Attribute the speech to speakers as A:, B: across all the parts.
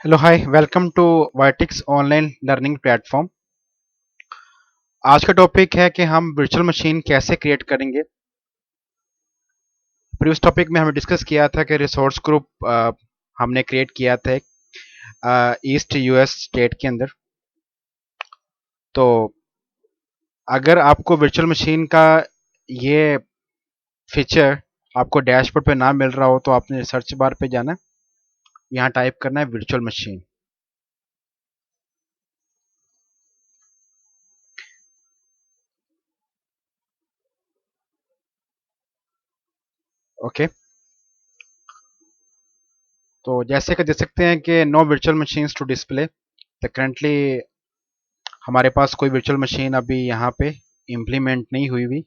A: Hello hi welcome to Vitics online learning platform. आज का topic है कि हम वर्चुअल मशीन कैसे क्रिएट करेंगे। प्रीवियस टॉपिक में हमने डिस्कस किया था कि रिसोर्स ग्रुप हमने क्रिएट किया था एक ईस्ट यूएस स्टेट के अंदर। तो अगर आपको वर्चुअल मशीन का ये फीचर आपको डैशबोर्ड पे ना मिल रहा हो तो आपने सर्च बार पे जाना है, यहाँ टाइप करना है वर्चुअल मशीन। ओके, तो जैसे कि देख सकते हैं कि no virtual machines to display. तो करंटली हमारे पास कोई वर्चुअल मशीन अभी यहाँ पे इम्प्लीमेंट नहीं हुई हुई।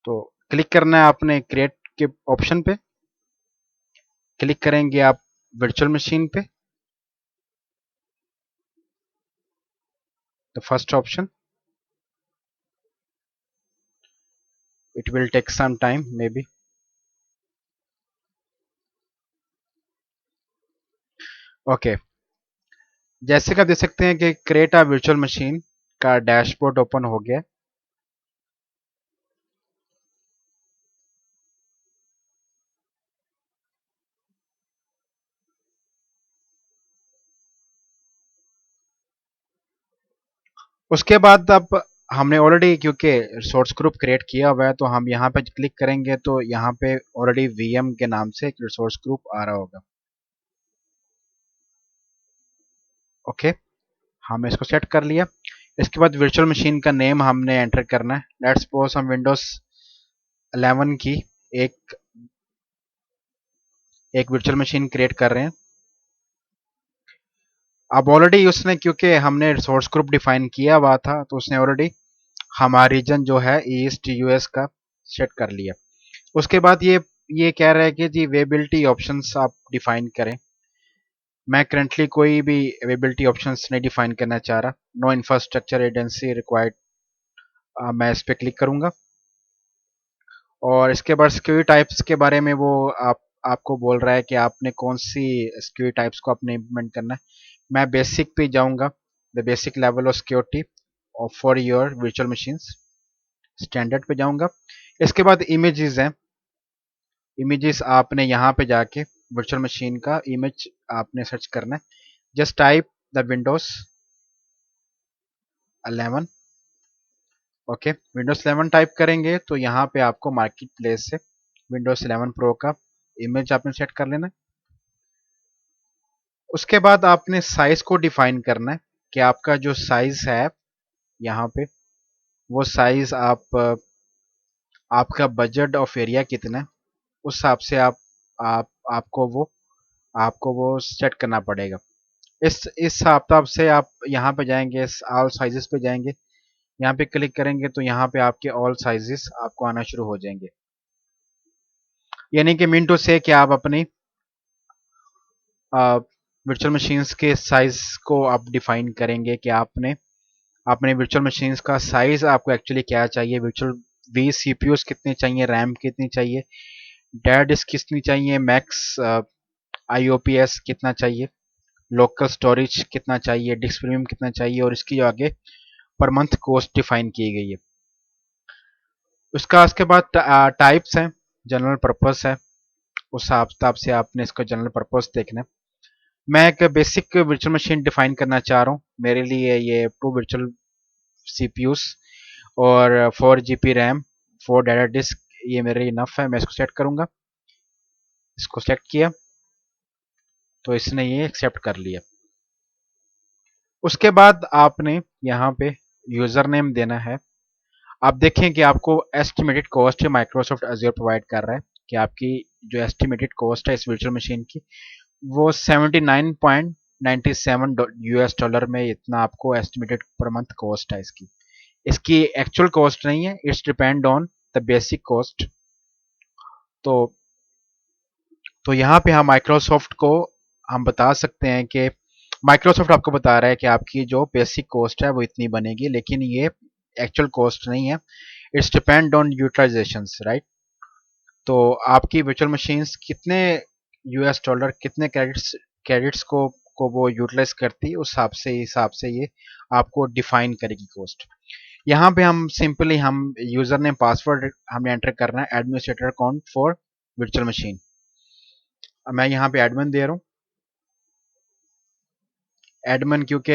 A: तो क्लिक करना है आपने क्रिएट के ऑप्शन पे, क्लिक करेंगे आप वर्चुअल मशीन पे, the first option. It will take some time maybe. Okay, जैसे कि आप देख सकते हैं कि क्रिएट अ वर्चुअल मशीन का डैशबोर्ड ओपन हो गया। उसके बाद अब हमने ऑलरेडी क्योंकि रिसोर्स ग्रुप क्रिएट किया हुआ है तो हम यहाँ पे क्लिक करेंगे तो यहाँ पे ऑलरेडी वीएम के नाम से एक रिसोर्स ग्रुप आ रहा होगा। ओके, हमने इसको सेट कर लिया। इसके बाद वर्चुअल मशीन का नेम हमने एंटर करना है। लेट्स सपोज हम विंडोज 11 की एक एक वर्चुअल मशीन क्रिएट कर रहे हैं। अब ऑलरेडी उसने क्योंकि हमने रिसोर्स ग्रुप डिफाइन किया हुआ था तो उसने ऑलरेडी हमारा रीजन जो है ईस्ट यूएस का सेट कर लिया। उसके बाद ये कह रहा है कि जी अवेलेबिलिटी ऑप्शंस आप डिफाइन करें। मैं करंटली कोई भी अवेलेबिलिटी ऑप्शंस नहीं डिफाइन करना चाह रहा। नो इंफ्रास्ट्रक्चर एजेंसी रिक्वायर्ड, मैं इस पर क्लिक करूंगा। और इसके बाद सिक्योरिटी टाइप्स के बारे में वो आपको बोल रहा है कि आपने कौन सी सिक्योरिटी टाइप्स को आपने इम्प्लीमेंट करना है। मैं बेसिक पे जाऊंगा, the basic level of security for your virtual machines, standard पे जाऊंगा। इसके बाद इमेजेस हैं, इमेजेस आपने यहाँ पे जाके वर्चुअल मशीन का इमेज आपने सर्च करना है। Just type the Windows 11। Okay, Windows 11 type करेंगे तो यहाँ पे आपको मार्केट प्लेस से विंडोज 11 प्रो का इमेज आपने सेट कर लेना है। उसके बाद आपने साइज को डिफाइन करना है कि आपका जो साइज है यहाँ पे वो साइज आपका बजट ऑफ एरिया कितना है उस हिसाब से आप आपको वो सेट करना पड़ेगा। इस हिसाब से आप यहाँ पे जाएंगे, ऑल साइजेस पे जाएंगे, यहाँ पे क्लिक करेंगे तो यहाँ पे आपके ऑल साइजेस आपको आना शुरू हो जाएंगे। यानी कि मीन टू से कि आप अपनी वर्चुअल मशीन्स के साइज को आप डिफाइन करेंगे कि आपने अपने वर्चुअल मशीन्स का साइज आपको एक्चुअली क्या चाहिए। वर्चुअल वी सीपीयूज कितने चाहिए, रैम कितनी चाहिए, डेड डिस्क कितनी चाहिए, मैक्स आईओपीएस कितना चाहिए, लोकल स्टोरेज कितना चाहिए, डिस्क प्रीमियम कितना चाहिए और इसकी जो आगे पर मंथ कॉस्ट डिफाइन की गई है। उसके बाद टाइप्स हैं, जनरल पर्पस है, उस हिसाब से आपने इसका जनरल पर्पस देखना है। मैं एक बेसिक वर्चुअल मशीन डिफाइन करना चाह रहा हूँ। मेरे लिए ये 2 वर्चुअल सीपीयूज और 4 GB रैम, 4 डाटा डिस्क, ये मेरे लिए इनफ है। मैं इसको सेट करूंगा। इसको सेट किया तो इसने ये एक्सेप्ट कर लिया। उसके बाद आपने यहाँ पे यूजर नेम देना है। आप देखें कि आपको एस्टिमेटेड कॉस्ट है माइक्रोसॉफ्ट अज्योर प्रोवाइड कर रहा है कि आपकी जो एस्टिमेटेड कॉस्ट है इस वर्चुअल मशीन की वो 79.97 यूएस डॉलर में, इतना आपको एस्टिमेटेड पर मंथ कॉस्ट है इसकी। इसकी एक्चुअल कॉस्ट नहीं है, it's depend on the basic cost. तो यहाँ पे हम माइक्रोसॉफ्ट को हम बता सकते हैं कि माइक्रोसॉफ्ट आपको बता रहा है कि आपकी जो बेसिक कॉस्ट है वो इतनी बनेगी, लेकिन ये एक्चुअल कॉस्ट नहीं है। It's depend on utilization, right. तो आपकी वर्चुअल मशीन्स कितने यूएस डॉलर, कितने क्रेडिट्स क्रेडिट्स को वो यूटिलाइज करती है, उस हिसाब से ये आपको डिफाइन करेगी कॉस्ट। यहाँ पे हम सिंपली हम यूजर नेम पासवर्ड हमने एंटर करना है administrator account for virtual machine. मैं यहाँ पे एडमिन दे रहा हूँ, एडमिन क्योंकि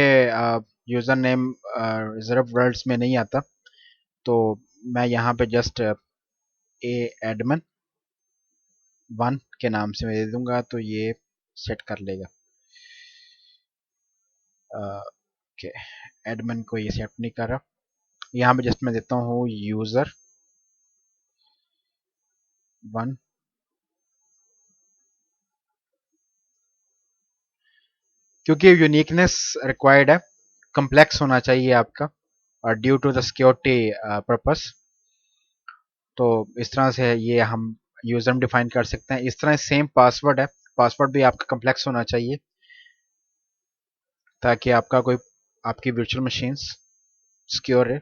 A: यूजर नेम रिजर्व वर्ल्ड्स में नहीं आता, तो मैं यहाँ पे जस्ट ए एडमिन 1 के नाम से मैं दे दूंगा, तो ये सेट कर लेगा। ओके, एडमिन को ये सेट नहीं कर रहा। यहाँ पे जस्ट मैं देता हूँ यूजर 1, क्योंकि यूनिकनेस रिक्वायर्ड है, कम्प्लेक्स होना चाहिए आपका, और due to the security purpose. तो इस तरह से ये हम यूजर में डिफाइन कर सकते हैं। इस तरह सेम पासवर्ड है, पासवर्ड भी आपका कम्प्लेक्स होना चाहिए ताकि आपकी वर्चुअल मशीन्स सिक्योर है।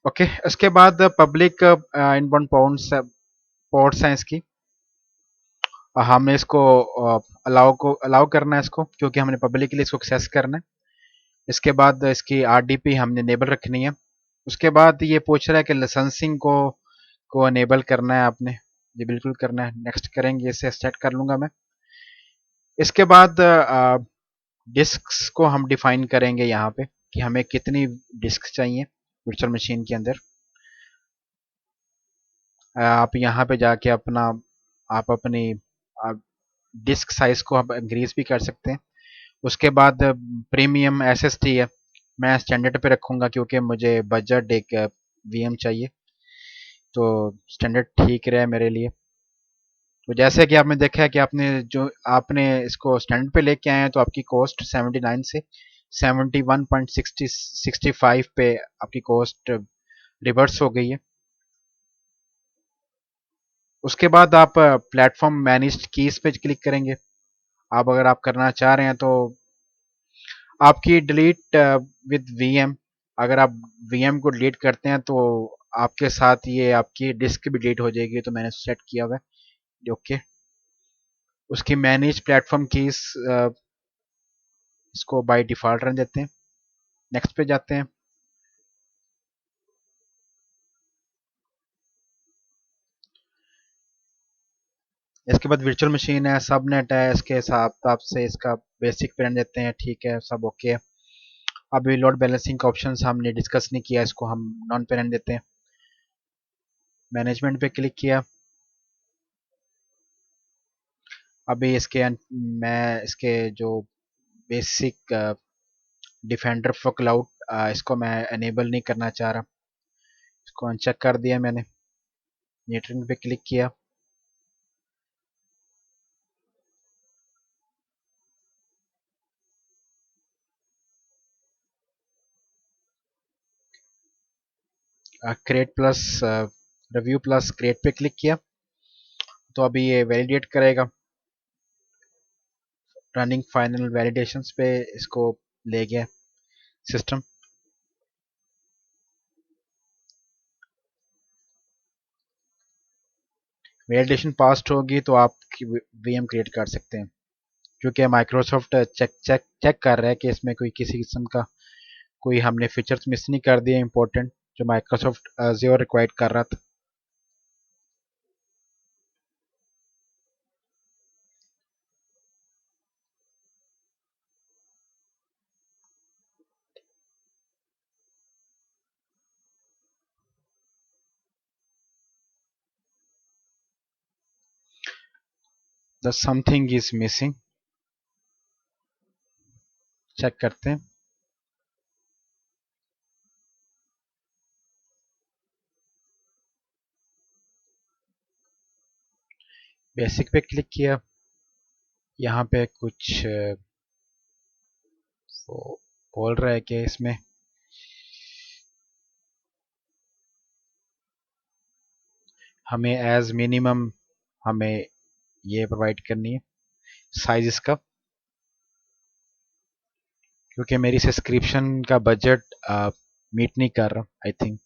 A: ओके, उसके बाद पब्लिक इनबाउंड पोर्ट्स हैं इसकी, हमें इसको अलाउ करना है इसको, क्योंकि हमने पब्लिकली इसको एक्सेस करना है। इसके बाद इसकी आरडीपी हमने इनेबल रखनी है। उसके बाद ये पूछ रहा है कि लाइसेंसिंग को इनेबल करना है आपने, ये बिल्कुल करना है। नेक्स्ट करेंगे, इसे सेट कर लूंगा मैं। इसके बाद डिस्क्स को हम डिफाइन करेंगे यहाँ पे कि हमें कितनी डिस्क चाहिए वर्चुअल मशीन के अंदर। आप यहाँ पे जाके आप अपनी डिस्क साइज को आप इंक्रीज भी कर सकते हैं। उसके बाद प्रीमियम एसएसडी है, मैं स्टैंडर्ड पे रखूँगा क्योंकि मुझे बजट एक वीएम चाहिए, तो स्टैंडर्ड ठीक रहे मेरे लिए। तो जैसे कि आपने देखा है कि आपने इसको स्टैंडर्ड पे लेके आए हैं, तो आपकी कॉस्ट 79 से 71.65 पे आपकी कॉस्ट रिवर्स हो गई है। उसके बाद आप प्लेटफॉर्म मैनेज्ड कीज पे क्लिक करेंगे। अगर आप करना चाह रहे हैं तो आपकी डिलीट विद वीएम, अगर आप वीएम को डिलीट करते हैं तो आपके साथ ये आपकी डिस्क भी डिलीट हो जाएगी, तो मैंने सेट किया हुआ है। ओके, उसकी मैनेज प्लेटफॉर्म कीज इसको बाय डिफॉल्ट रन देते हैं। नेक्स्ट पे जाते हैं। इसके बाद वर्चुअल मशीन है, सबनेट है, इसके हिसाब से इसका बेसिक पे रन देते हैं। ठीक है, सब ओके है। अभी लोड बैलेंसिंग का ऑप्शन हमने डिस्कस नहीं किया, इसको हम नॉन पे रन देते हैं। मैनेजमेंट पे क्लिक किया। अभी मैं इसके जो बेसिक डिफेंडर फॉर क्लाउड, इसको मैं एनेबल नहीं करना चाह रहा, इसको अनचेक कर दिया मैंने। मीटरिंग पे क्लिक किया। Create plus review plus create पे क्लिक किया, तो अभी ये वैलिडेट करेगा। रनिंग फाइनल वैलिडेशंस पे इसको ले गया सिस्टम। वैलिडेशन पास होगी तो आप वीएम क्रिएट कर सकते हैं, क्योंकि माइक्रोसॉफ्ट चेक कर रहा है कि इसमें कोई किसी किस्म का कोई हमने फीचर्स मिस नहीं कर दिए इंपॉर्टेंट, जो माइक्रोसॉफ्ट Azure रिक्वायर्ड कर रहा था। The something is missing, check करते हैं। बेसिक पे क्लिक किया, यहाँ पे कुछ वो बोल रहा है कि इसमें हमें एज मिनिमम हमें ये प्रोवाइड करनी है साइज इसका, क्योंकि मेरी सब्सक्रिप्शन का बजट मीट नहीं कर रहा आई थिंक।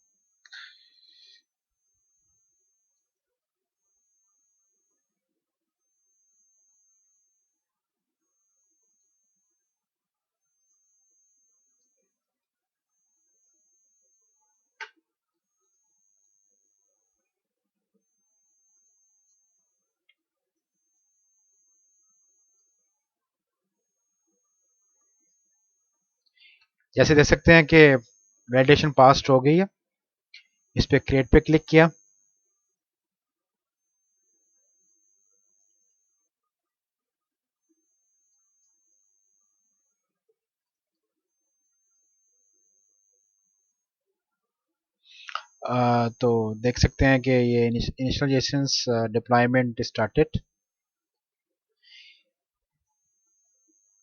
A: जैसे देख सकते हैं कि वैलिडेशन पास हो गई है। इस पे क्रिएट पे क्लिक किया तो देख सकते हैं कि ये initialisations deployment started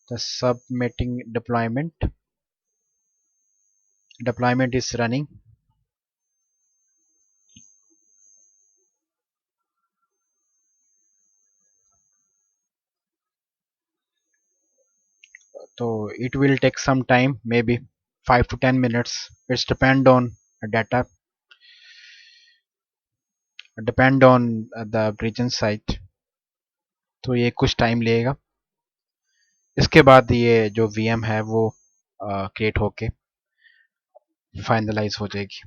A: the submitting deployment is running. तो it will take some time, maybe 5 to 10 minutes. It's data depend on the region site। तो ये कुछ टाइम लेगा। इसके बाद ये जो VM है वो क्रिएट होके फाइनलाइज हो जाएगी।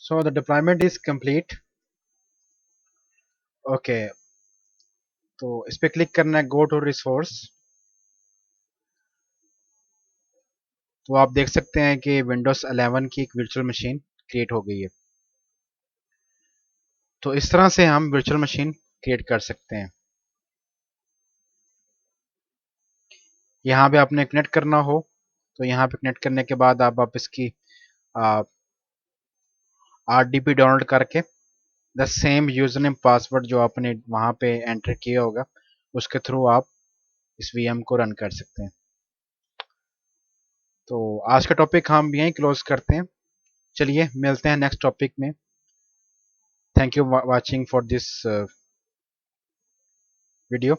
A: So the deployment is complete। Okay तो इस पे क्लिक करना है गो टू रिसोर्स। तो आप देख सकते हैं कि विंडोज 11 की एक वर्चुअल मशीन क्रिएट हो गई है। तो इस तरह से हम वर्चुअल मशीन क्रिएट कर सकते हैं। यहाँ पे आपने कनेक्ट करना हो तो यहाँ पे कनेक्ट करने के बाद आप इसकी RDP डाउनलोड करके the same user name password जो आपने वहाँ पे एंटर किया होगा उसके थ्रू आप इस VM को रन कर सकते हैं। तो आज का टॉपिक हम यहीं क्लोज करते हैं। चलिए मिलते हैं नेक्स्ट टॉपिक में। Thank you watching for this video.